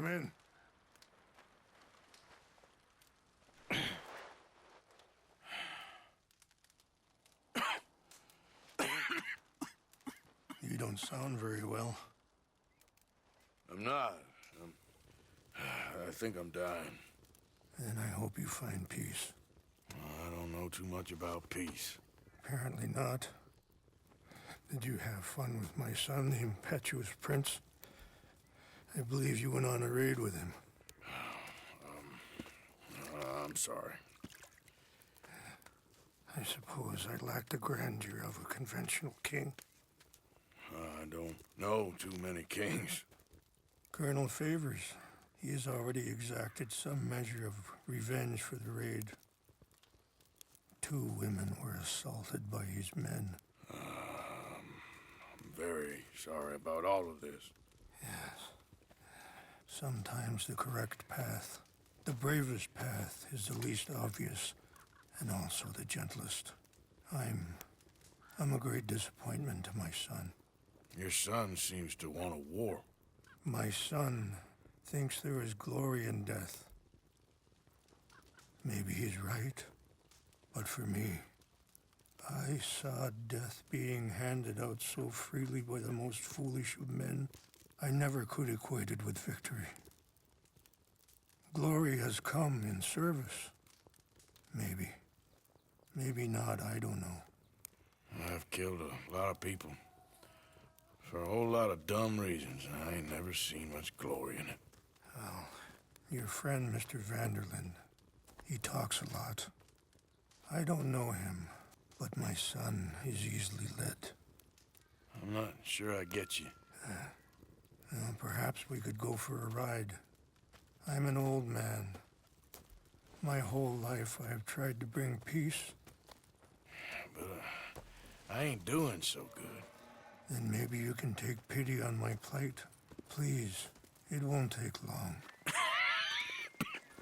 Come in. You don't sound very well. I'm not. I think I'm dying. Then I hope you find peace. I don't know too much about peace. Apparently not. Did you have fun with my son, the impetuous prince? I believe you went on a raid with him. I'm sorry. I suppose I lack the grandeur of a conventional king. I don't know too many kings. Colonel Favors, he has already exacted some measure of revenge for the raid. 2 women were assaulted by his men. I'm very sorry about all of this. Yes. Sometimes the correct path, the bravest path, is the least obvious, and also the gentlest. I'm a great disappointment to my son. Your son seems to want a war. My son thinks there is glory in death. Maybe he's right, but for me, I saw death being handed out so freely by the most foolish of men, I never could equate it with victory. Glory has come in service. Maybe. Maybe not, I don't know. I've killed a lot of people. For a whole lot of dumb reasons, and I ain't never seen much glory in it. Well, your friend, Mr. Vanderlyn, he talks a lot. I don't know him, but my son is easily led. I'm not sure I get you. Well, perhaps we could go for a ride. I'm an old man. My whole life I have tried to bring peace. But I ain't doing so good. Then maybe you can take pity on my plight. Please, it won't take long.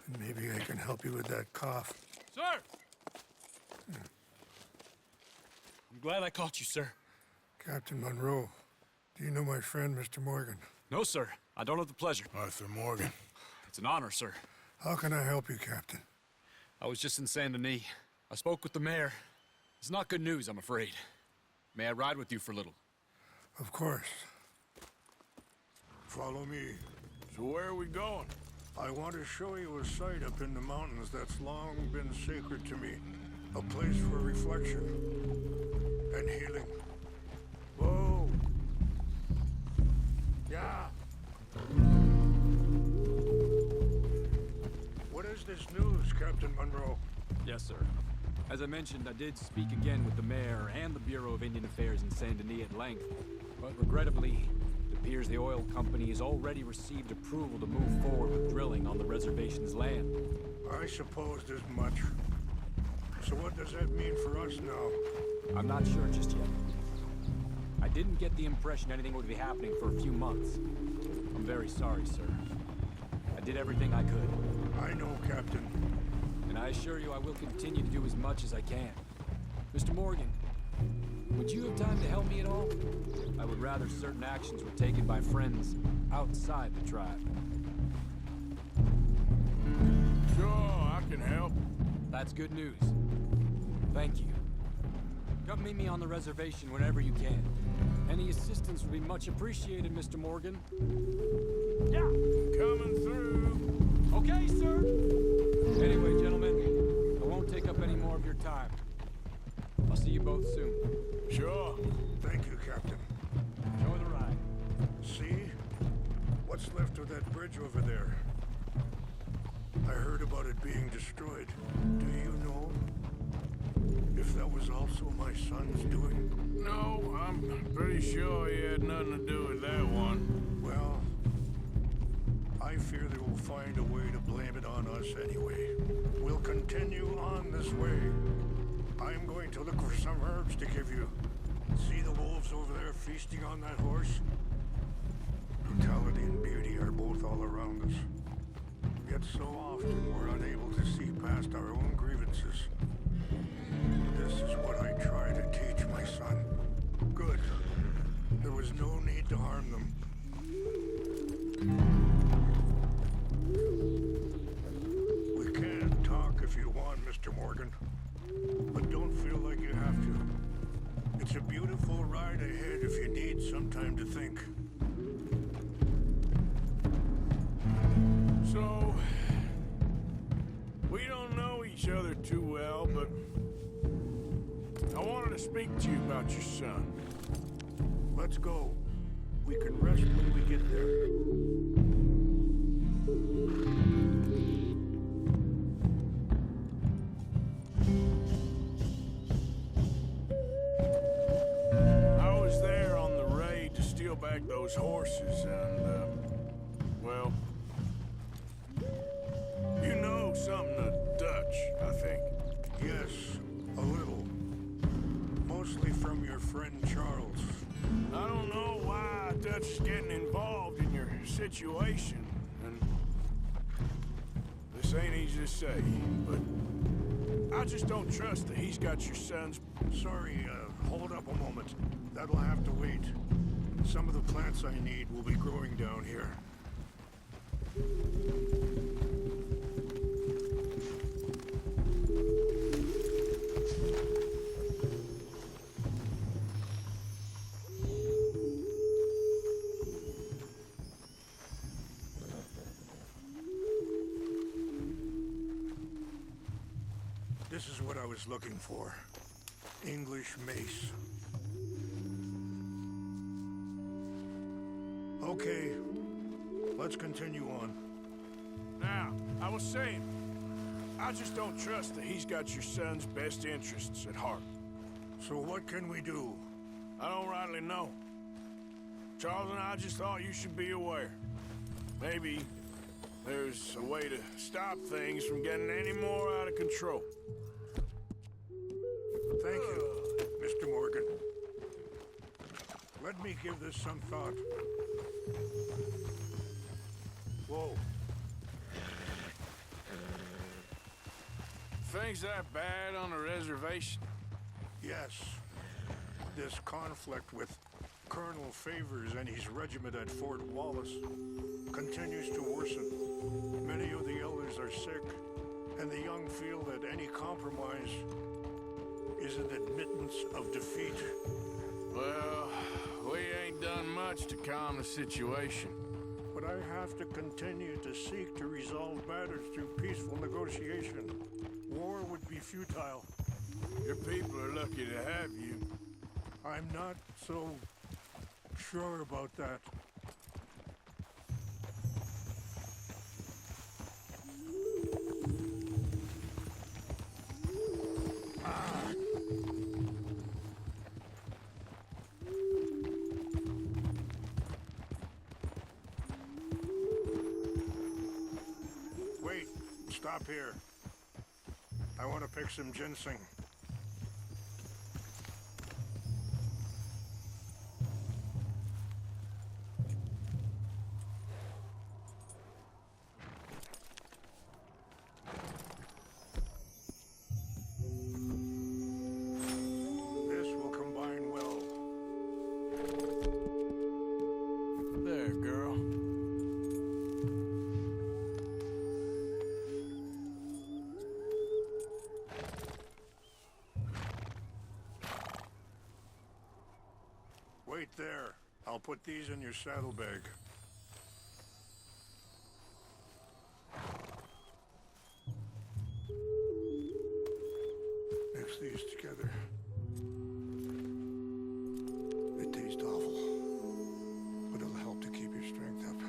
And maybe I can help you with that cough. Sir! I'm glad I caught you, sir. Captain Monroe, do you know my friend, Mr. Morgan? No, sir. I don't have the pleasure. Arthur Morgan. It's an honor, sir. How can I help you, Captain? I was just in Saint Denis. I spoke with the mayor. It's not good news, I'm afraid. May I ride with you for a little? Of course. Follow me. So where are we going? I want to show you a site up in the mountains that's long been sacred to me. A place for reflection and healing. Whoa! Yeah! What is this news, Captain Monroe? Yes, sir. As I mentioned, I did speak again with the mayor and the Bureau of Indian Affairs in Saint Denis at length. But regrettably, it appears the oil company has already received approval to move forward with drilling on the reservation's land. I supposed as much. So what does that mean for us now? I'm not sure just yet. I didn't get the impression anything would be happening for a few months. I'm very sorry, sir. I did everything I could. I know, Captain. And I assure you I will continue to do as much as I can. Mr. Morgan, would you have time to help me at all? I would rather certain actions were taken by friends outside the tribe. Sure, I can help. That's good news. Thank you. Come meet me on the reservation whenever you can. Any assistance would be much appreciated, Mr. Morgan. Yeah! Coming through. Okay, sir! Anyway, gentlemen, I won't take up any more of your time. I'll see you both soon. Sure. Thank you, Captain. Enjoy the ride. See? What's left of that bridge over there? I heard about it being destroyed. Do you know if that was also my son's doing? No, I'm pretty sure he had nothing to do with that one. Well, I fear they will find a way to blame it on us anyway. We'll continue on this way. I'm going to look for some herbs to give you. See the wolves over there feasting on that horse? Brutality and beauty are both all around us. Yet so often we're unable to see past our own grievances. This is what I try to teach my son. Good. There was no need to harm them. Morgan. But don't feel like you have to. It's a beautiful ride ahead if you need some time to think. So, we don't know each other too well, but I wanted to speak to you about your son. Let's go. We can rest when we get there. I was there on the raid to steal back those horses, and, well, you know something of Dutch, I think. Yes, a little. Mostly from your friend Charles. I don't know why Dutch is getting involved in your situation, and this ain't easy to say, but I just don't trust that he's got your son's... Sorry, hold up a moment. That'll have to wait. Some of the plants I need will be growing down here. This is what I was looking for. English mace. Okay, let's continue on. Now, I was saying, I just don't trust that he's got your son's best interests at heart. So what can we do? I don't rightly know. Charles and I just thought you should be aware. Maybe there's a way to stop things from getting any more out of control. Thank you, Mr. Morgan. Let me give this some thought. Whoa. Things that bad on the reservation? Yes. This conflict with Colonel Favors and his regiment at Fort Wallace continues to worsen. Many of the elders are sick, and the young feel that any compromise is an admittance of defeat. Well, we ain't done much to calm the situation. But I have to continue to seek to resolve matters through peaceful negotiation. War would be futile. Your people are lucky to have you. I'm not so sure about that. Wait, stop here. I want to pick some ginseng. This will combine well. There, girl. Wait there. I'll put these in your saddlebag. Mix these together. It tastes awful, but it'll help to keep your strength up.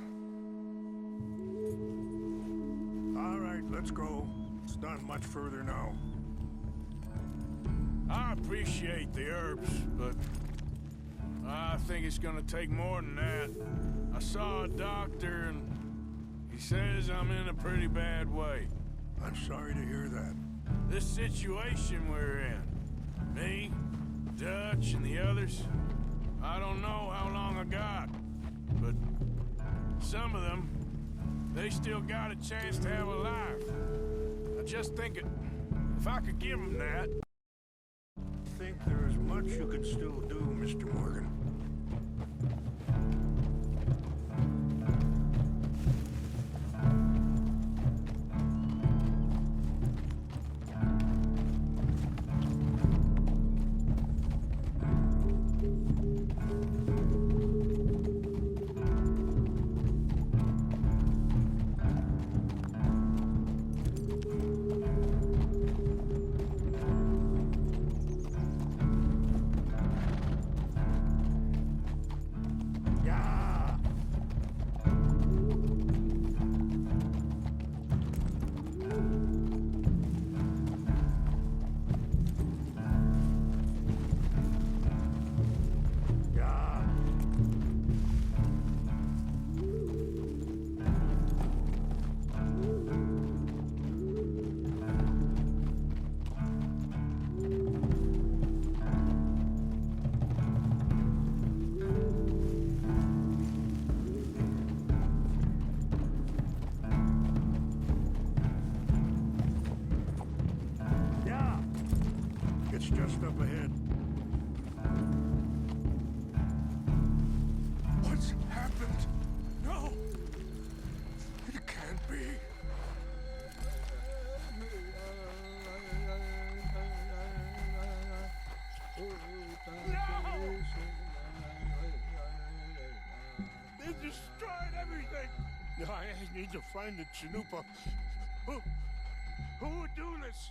All right, let's go. It's not much further now. I appreciate the herbs, but I think it's gonna take more than that. I saw a doctor and he says I'm in a pretty bad way. I'm sorry to hear that. This situation we're in, me, Dutch, and the others, I don't know how long I got, but some of them, they still got a chance to have a life. I just think if I could give them that... I think there is much you could still do, Mr. Morgan. It's just up ahead. What's happened? No! It can't be. No! They destroyed everything! I need to find the Chanupa. Who would do this?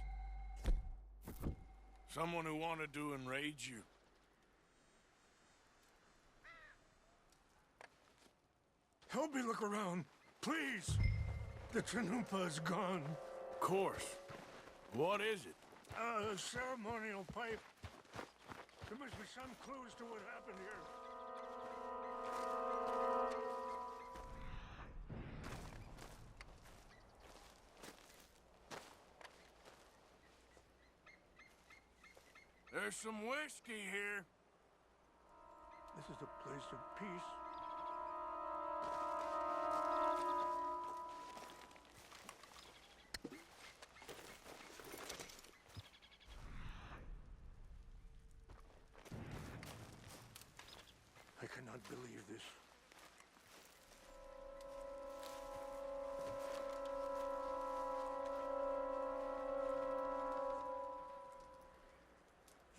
Someone who wanted to enrage you. Help me look around, please. The Chanupa is gone. Of course. What is it? A ceremonial pipe. There must be some clues to what happened here. There's some whiskey here. This is a place of peace. I cannot believe this.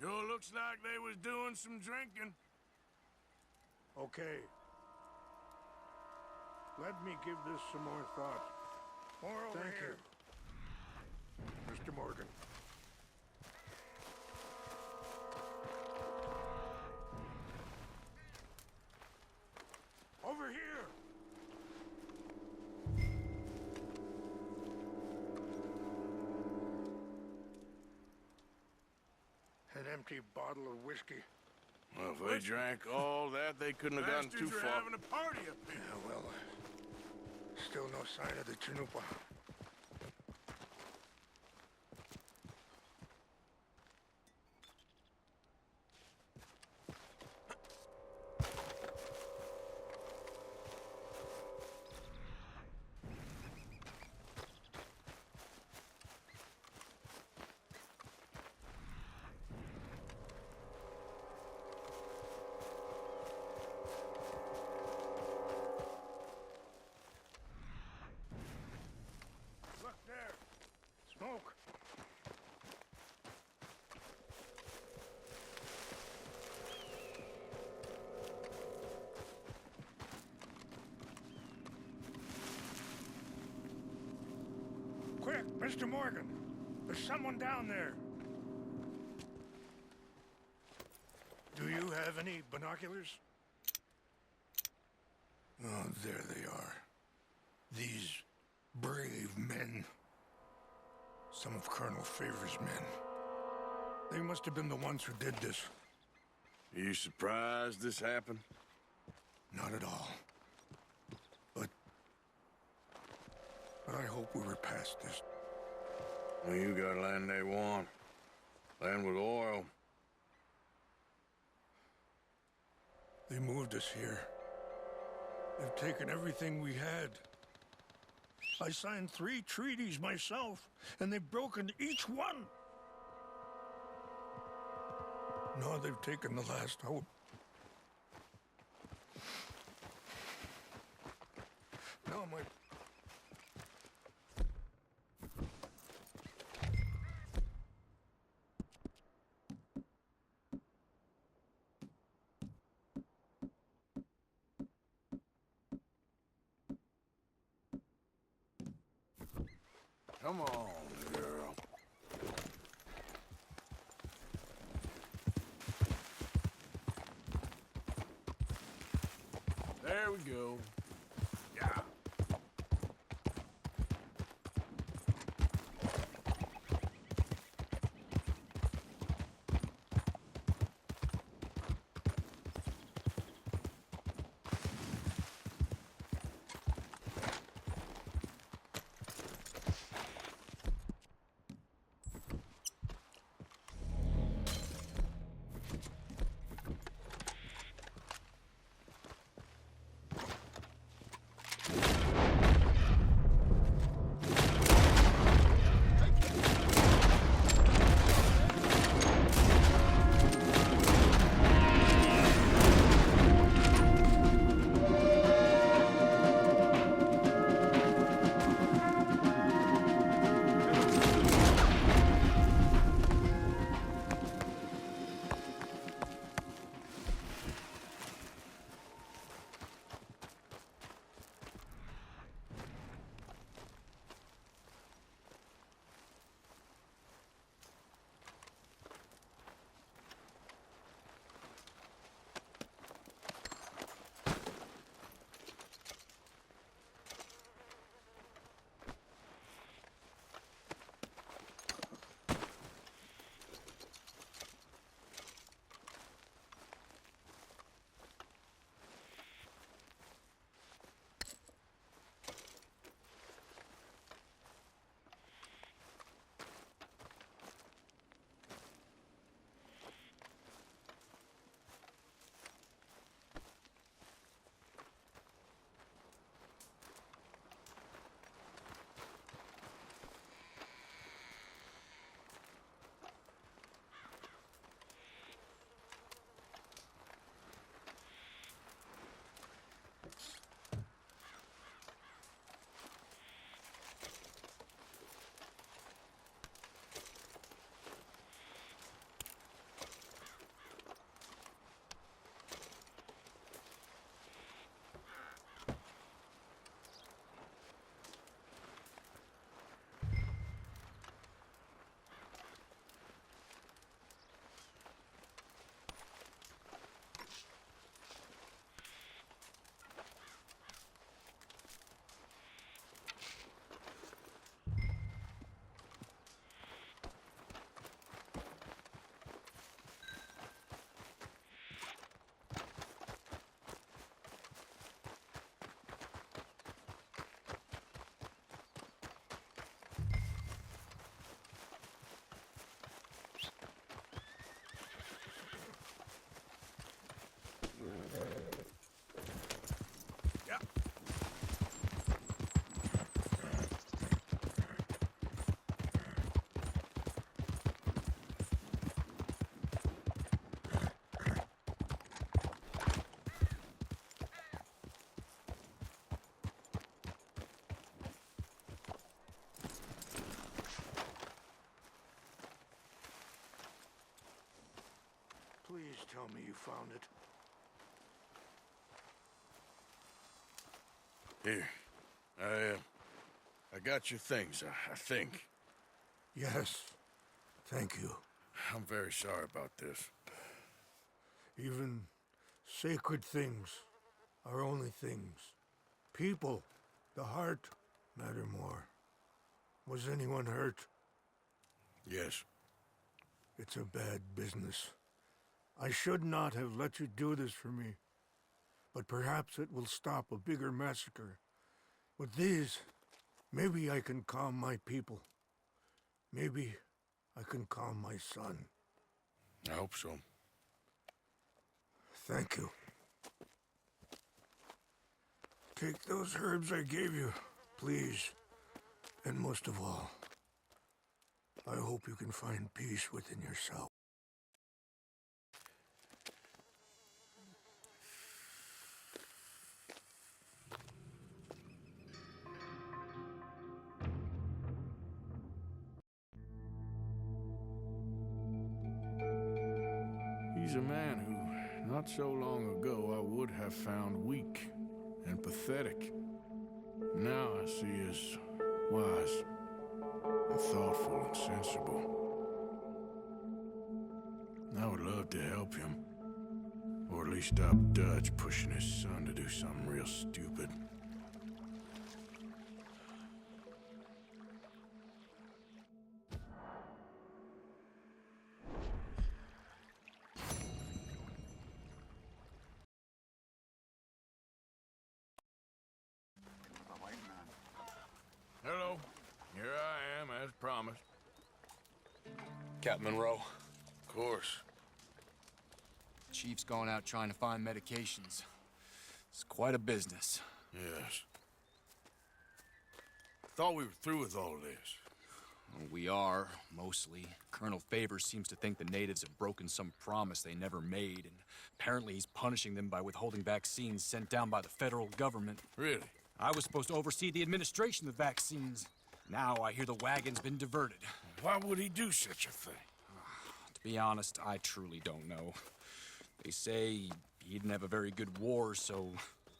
Sure looks like they was doing some drinking. Okay. Let me give this some more thought. More over here. Mr. Morgan. Over here! An empty bottle of whiskey. Well, if they drank all that, they couldn't have gotten too far. Having a party up here. Yeah, well, still no sign of the Chanupa. Look there. Smoke. Quick, Mr. Morgan. There's someone down there. Do you have any binoculars? Oh, there they are. These brave men. Some of Colonel Favor's men. They must have been the ones who did this. Are you surprised this happened? Not at all. But I hope we were past this. Well, you got land they want. Land with oil. They moved us here. They've taken everything we had. I signed 3 treaties myself, and they've broken each one. Now they've taken the last hope. Now my... Come on, girl. There we go. Yeah. Please tell me you found it. Here. I got your things, I think. Yes. Thank you. I'm very sorry about this. Even sacred things are only things. People, the heart, matter more. Was anyone hurt? Yes. It's a bad business. I should not have let you do this for me. But perhaps it will stop a bigger massacre. With these, maybe I can calm my people. Maybe I can calm my son. I hope so. Thank you. Take those herbs I gave you, please. And most of all, I hope you can find peace within yourself. He's a man who, not so long ago, I would have found weak and pathetic. Now I see as wise and thoughtful and sensible. I would love to help him, or at least stop Dutch pushing his son to do something real stupid. Hello. Here I am, as promised. Captain Monroe, Of course. Chief's going out trying to find medications. It's quite a business. Yes. Thought we were through with all of this. Well, we are, mostly. Colonel Favors seems to think the natives have broken some promise they never made, and apparently he's punishing them by withholding vaccines sent down by the federal government. Really? I was supposed to oversee the administration of vaccines. Now I hear the wagon's been diverted. Why would he do such a thing? To be honest, I truly don't know. They say he didn't have a very good war, so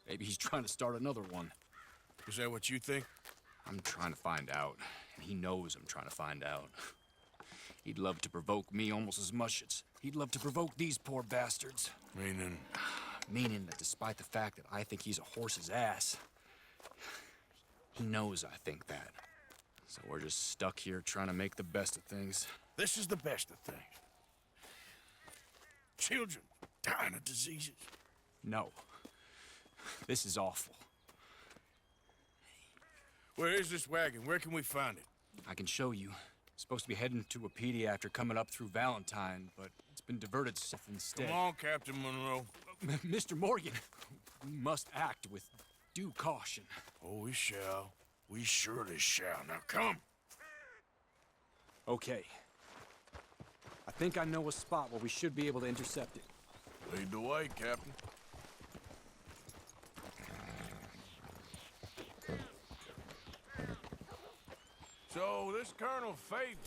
maybe he's trying to start another one. Is that what you think? I'm trying to find out, and he knows I'm trying to find out. He'd love to provoke me almost as much as he'd love to provoke these poor bastards. Meaning? Meaning that despite the fact that I think he's a horse's ass, he knows I think that. So we're just stuck here trying to make the best of things. This is the best of things. Children dying of diseases. No. This is awful. Where is this wagon? Where can we find it? I can show you. It's supposed to be heading to a PD after coming up through Valentine, but it's been diverted south instead. Come on, Captain Monroe. Mr. Morgan, we must act with due caution. Oh, we shall. We surely shall. Now come. Okay. I think I know a spot where we should be able to intercept it. Lead the way, Captain. So, this Colonel Fate,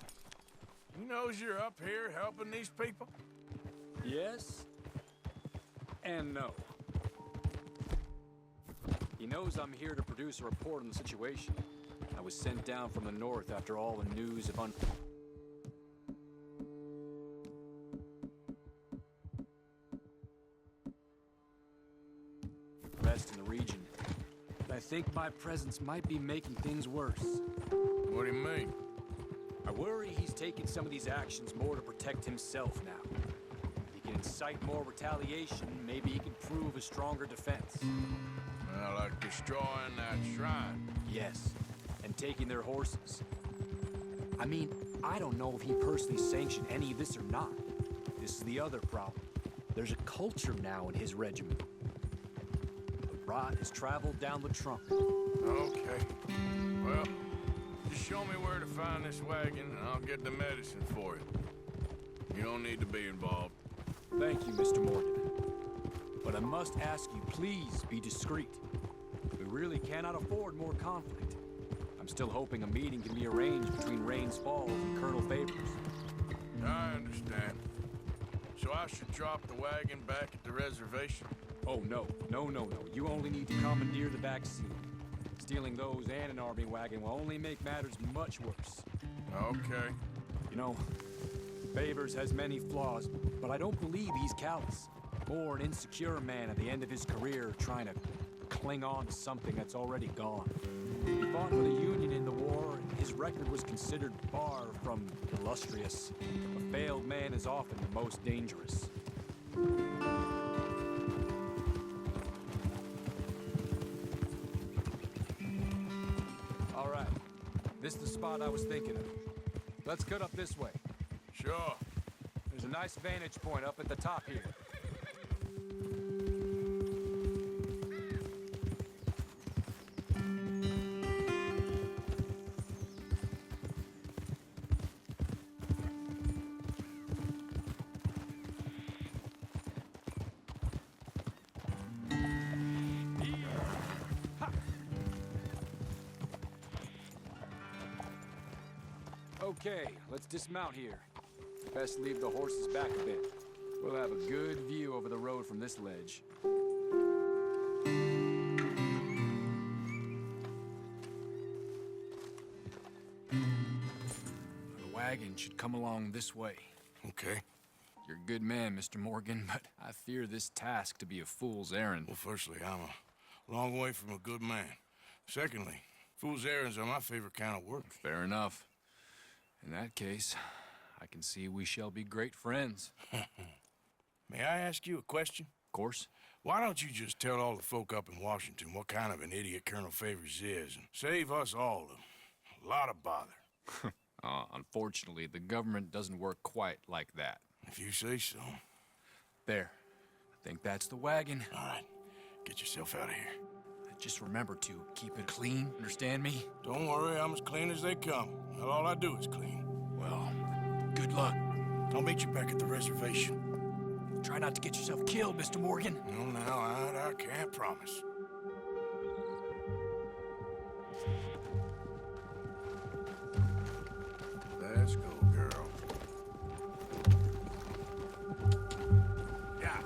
he knows you're up here helping these people? Yes and no. He knows I'm here to produce a report on the situation. I was sent down from the north after all the news of rest in the region. But I think my presence might be making things worse. What do you mean? I worry he's taking some of these actions more to protect himself now. If he can incite more retaliation, maybe he can prove a stronger defense. Well, like destroying that shrine. Yes, and taking their horses. I mean, I don't know if he personally sanctioned any of this or not. This is the other problem. There's a culture now in his regiment. The rot has traveled down the trunk. Okay. Well, just show me where to find this wagon, and I'll get the medicine for you. You don't need to be involved. Thank you, Mr. Morgan. But I must ask you, please be discreet. We really cannot afford more conflict. I'm still hoping a meeting can be arranged between Rains Falls and Colonel Favors. I understand. So I I should drop the wagon back at the reservation? Oh, no. No. You only need to commandeer the back seat. Stealing those and an army wagon will only make matters much worse. Okay. You know, Favors has many flaws, but I don't believe he's callous. More an insecure man at the end of his career trying to cling on to something that's already gone. He fought for the Union in the war, and his record was considered far from illustrious. A failed man is often the most dangerous. All right. This is the spot I was thinking of. Let's cut up this way. Sure. There's a nice vantage point up at the top here. Okay, let's dismount here. Best leave the horses back a bit. We'll have a good view over the road from this ledge. The wagon should come along this way. Okay. You're a good man, Mr. Morgan, but I fear this task to be a fool's errand. Well, firstly, I'm a long way from a good man. Secondly, fool's errands are my favorite kind of work. Fair enough. In that case, I can see we shall be great friends. May I ask you a question? Of course. Why don't you just tell all the folk up in Washington what kind of an idiot Colonel Favors is, and save us all a lot of bother? Unfortunately, the government doesn't work quite like that. If you say so. There. I think that's the wagon. All right. Get yourself out of here. Just remember to keep it clean, understand me? Don't worry, I'm as clean as they come. Not all I do is clean. Well, good luck. I'll meet you back at the reservation. Try not to get yourself killed, Mr. Morgan. No, now, I can't promise. Let's go, girl. Yeah.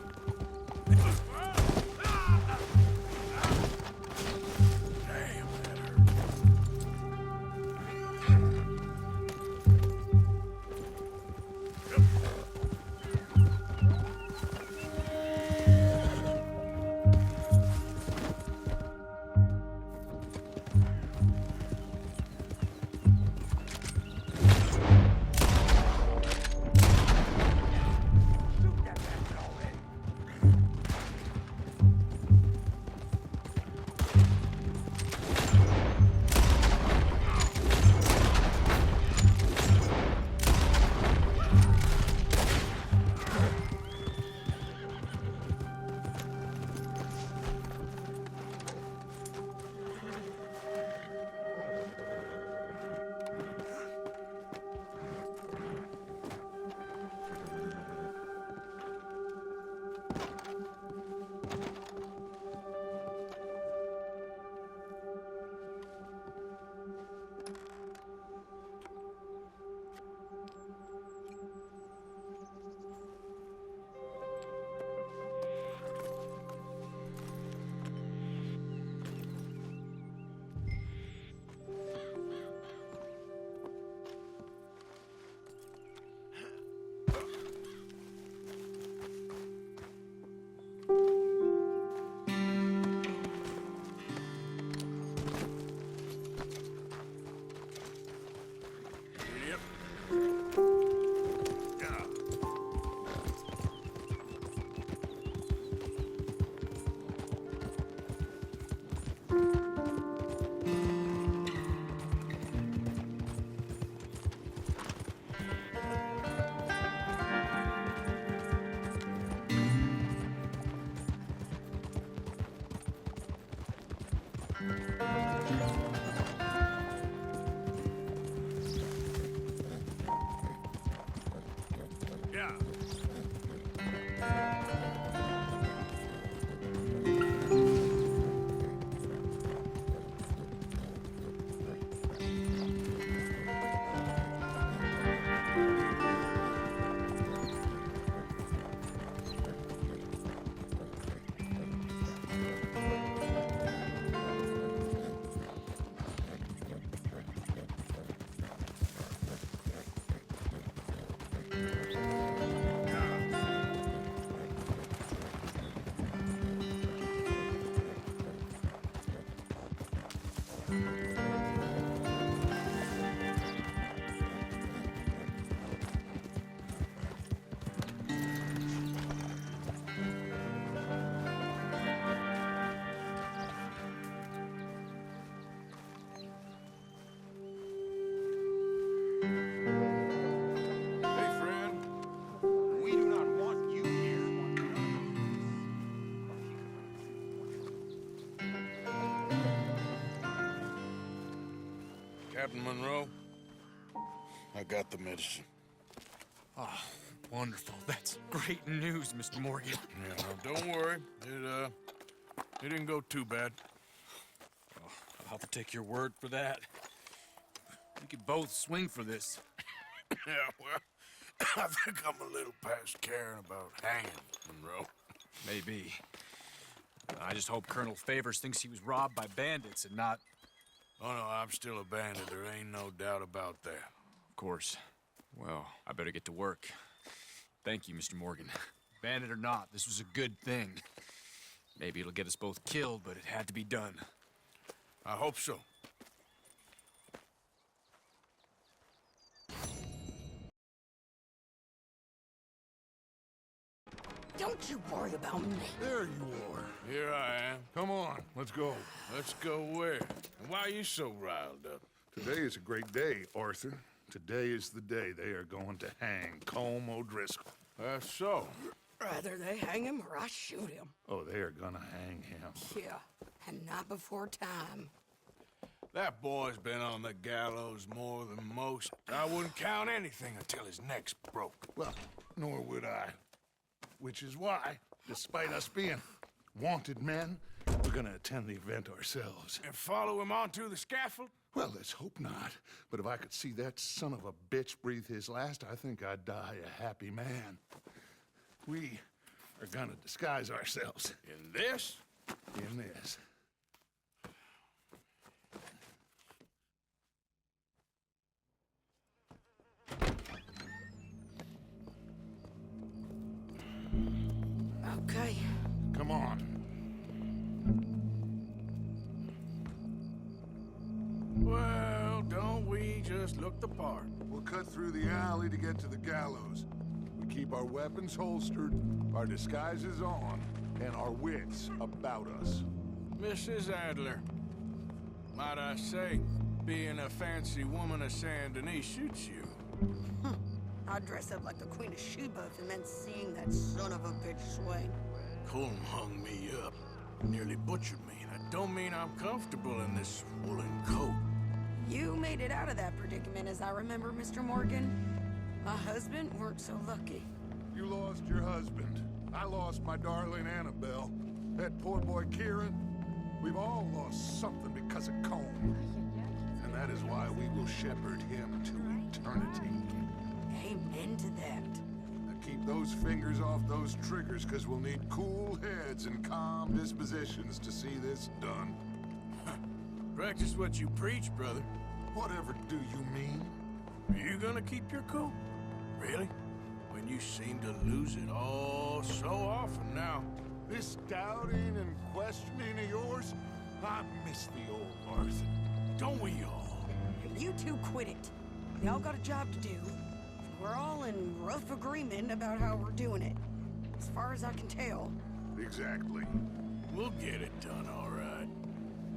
Captain Monroe. I got the medicine. Oh, wonderful. That's great news, Mr. Morgan. Yeah, no, don't worry. It didn't go too bad. Oh, I'll have to take your word for that. We could both swing for this. Yeah, well, I think I'm a little past caring about hanging, Monroe. Maybe. I just hope Colonel Favors thinks he was robbed by bandits and not... Oh, no, I'm still a bandit. There ain't no doubt about that. Of course. Well, I better get to work. Thank you, Mr. Morgan. Bandit or not, this was a good thing. Maybe it'll get us both killed, but it had to be done. I hope so. Don't you worry about me. There you are. Here I am. Come on, let's go. Let's go where? And why are you so riled up? Today is a great day, Arthur. Today is the day they are going to hang Colm O'Driscoll. That's so. Rather they hang him or I shoot him. Oh, they are gonna hang him. Yeah, and not before time. That boy's been on the gallows more than most. I wouldn't count anything until his neck's broke. Well, nor would I. Which is why, despite us being wanted men, we're gonna attend the event ourselves. And follow him onto the scaffold? Well, let's hope not. But if I could see that son of a bitch breathe his last, I think I'd die a happy man. We are gonna disguise ourselves In this? in this. Okay. Come on. Well, don't we just look the part? We'll cut through the alley to get to the gallows. We keep our weapons holstered, our disguises on, and our wits about us. Mrs. Adler, might I say, being a fancy woman of Saint Denis suits you. I'd dress up like the Queen of Sheba if it meant seeing that son of a bitch swing. Colm hung me up, nearly butchered me. That don't mean I'm comfortable in this woolen coat. You made it out of that predicament, as I remember, Mr. Morgan. My husband weren't so lucky. You lost your husband. I lost my darling Annabelle. That poor boy Kieran. We've all lost something because of Colm. And that is why we will shepherd him to eternity. Amen to that. Now keep those fingers off those triggers, because we'll need cool heads and calm dispositions to see this done. Practice what you preach, brother. Whatever do you mean? Are you gonna keep your cool? Really? When you seem to lose it all so often now. This doubting and questioning of yours? I miss the old Arthur. Don't we all? You two quit it. We all got a job to do. We're all in rough agreement about how we're doing it. As far as I can tell. Exactly. We'll get it done, all right.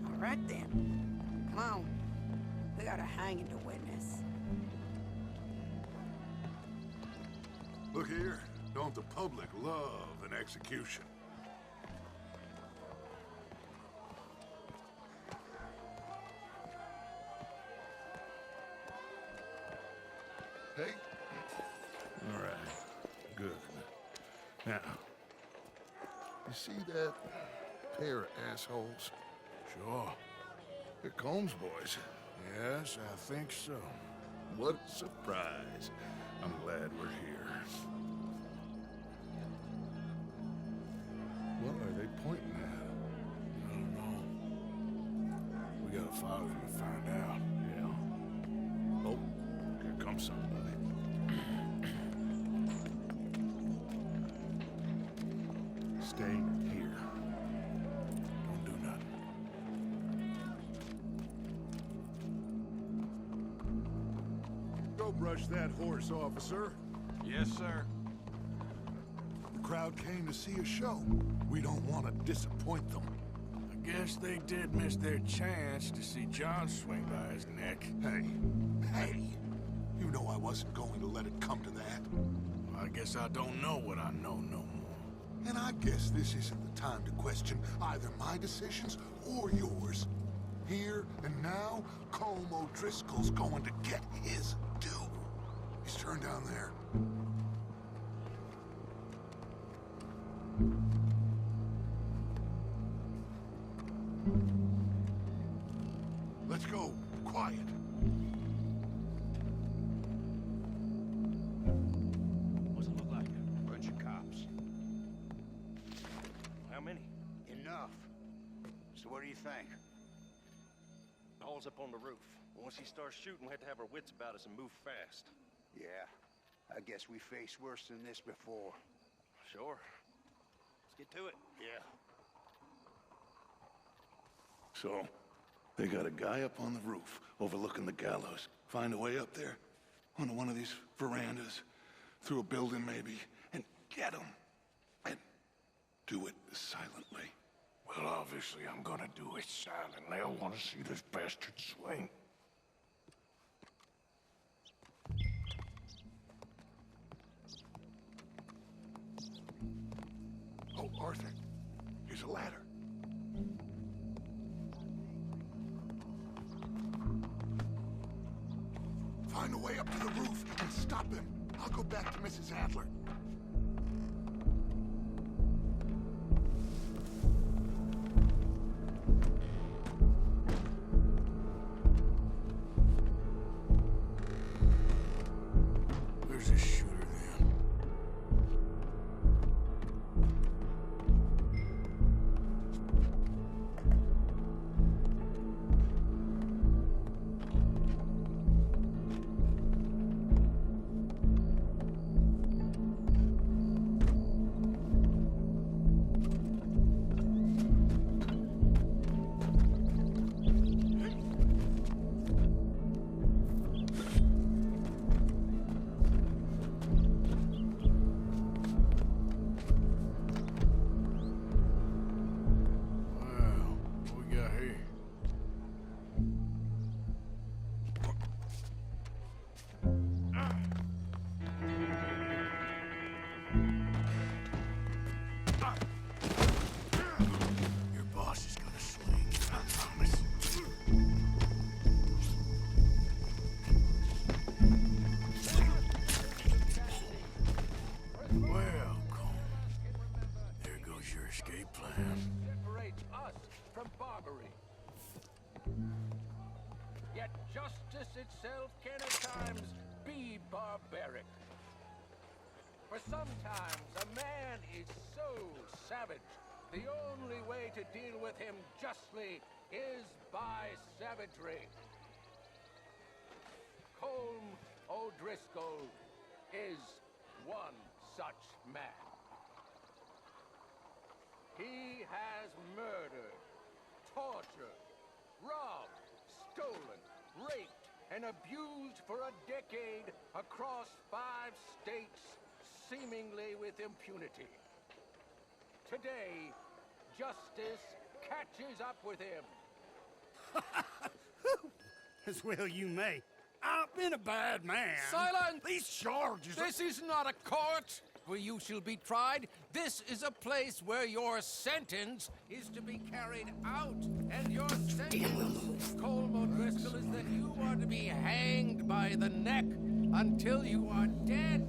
All right then. Come on. We got a hanging to witness. Look here. Don't the public love an execution? Hey. All right. Good. Now, you see that pair of assholes? Sure. They're Colm's boys. Yes, I think so. What a surprise. I'm glad we're here. What are they pointing at? I don't know. We gotta follow them and find out. Yeah. Oh, here comes somebody. Stay here. Don't do nothing. Go brush that horse, officer. Yes, sir. The crowd came to see a show. We don't want to disappoint them. I guess they did miss their chance to see John swing by his neck. Hey, you know I wasn't going to let it come to that. Well, I guess I don't know what I know no more. And I guess this isn't the time to question either my decisions or yours. Here and now, Colm O'Driscoll's going to get his due. He's turned down there. Let's go. Quiet. What's it look like? Bunch of cops. How many? Enough. So what do you think? The hole's up on the roof. Once he starts shooting, we have to have our wits about us and move fast. Yeah, I guess we faced worse than this before. Sure. Let's get to it. Yeah. So, they got a guy up on the roof overlooking the gallows. Find a way up there, onto one of these verandas, through a building maybe, and get him. And do it silently. Well, obviously I'm gonna do it silently. I want to see this bastard swing. Oh, Arthur, here's a ladder. Find a way up to the roof and stop him. I'll go back to Mrs. Adler. There's a shooter then. Well, what we got here? Your boss is gonna swing, I promise. Well, Colm, there goes your escape plan. Separates us from barbary. Yet justice itself can at times be barbaric. For sometimes a man is so savage, the only way to deal with him justly is by savagery. Colm O'Driscoll is one such man. He has murdered, tortured, robbed, stolen, raped, and abused for a decade across 5 states, seemingly with impunity. Today, justice catches up with him. As well you may. I've been a bad man. Silence! These charges are... This is not a court where you shall be tried. This is a place where your sentence is to be carried out. And your sentence, Colm O'Driscoll, is that you are to be hanged by the neck until you are dead.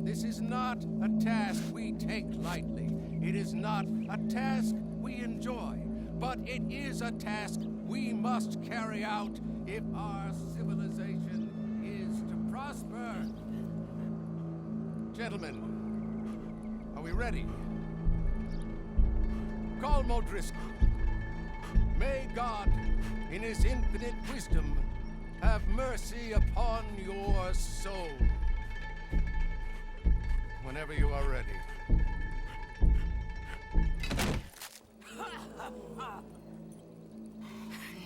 This is not a task we take lightly. It is not a task we enjoy. But it is a task we must carry out if our civilization is to prosper. Gentlemen, are we ready? Colm O'Driscoll, may God, in his infinite wisdom, have mercy upon your soul. Whenever you are ready.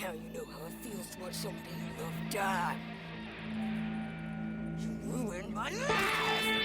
Now you know how it feels to watch somebody you love die. You ruined my life!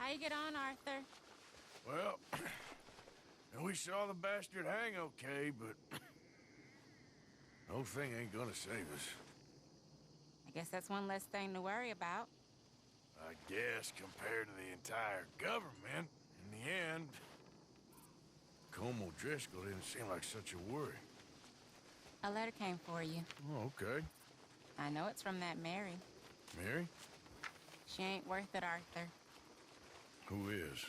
How you get on, Arthur? Well, we saw the bastard hang okay, but the whole thing ain't gonna save us. I guess that's one less thing to worry about. I guess compared to the entire government, in the end, Como Driscoll didn't seem like such a worry. A letter came for you. Oh, okay. I know it's from that Mary. Mary? She ain't worth it, Arthur. Who is?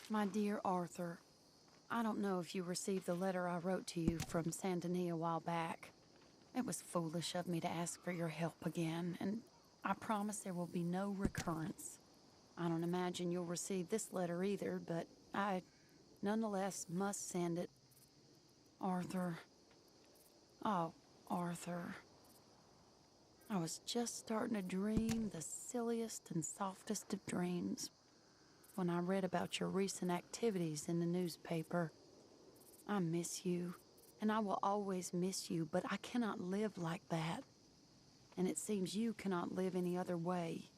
My dear Arthur, I don't know if you received the letter I wrote to you from Saint Denis a while back. It was foolish of me to ask for your help again, and I promise there will be no recurrence. I don't imagine you'll receive this letter either, but I nonetheless must send it. Arthur. Oh, Arthur. I was just starting to dream the silliest and softest of dreams when I read about your recent activities in the newspaper. I miss you, and I will always miss you, but I cannot live like that. And it seems you cannot live any other way.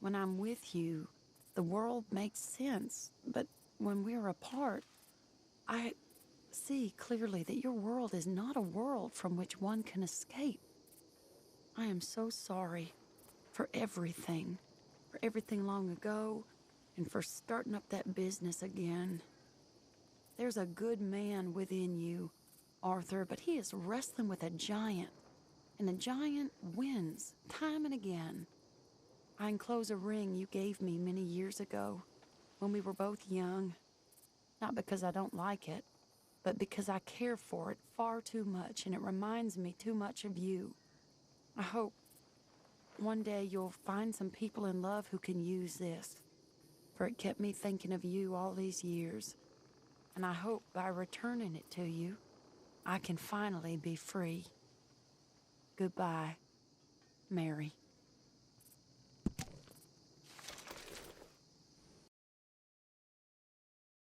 When I'm with you, the world makes sense, but when we're apart, I see clearly that your world is not a world from which one can escape. I am so sorry for everything long ago, and for starting up that business again. There's a good man within you, Arthur, but he is wrestling with a giant, and a giant wins time and again. I enclose a ring you gave me many years ago when we were both young, not because I don't like it, but because I care for it far too much, and it reminds me too much of you. I hope one day you'll find some people in love who can use this, for it kept me thinking of you all these years, and I hope by returning it to you, I can finally be free. Goodbye, Mary.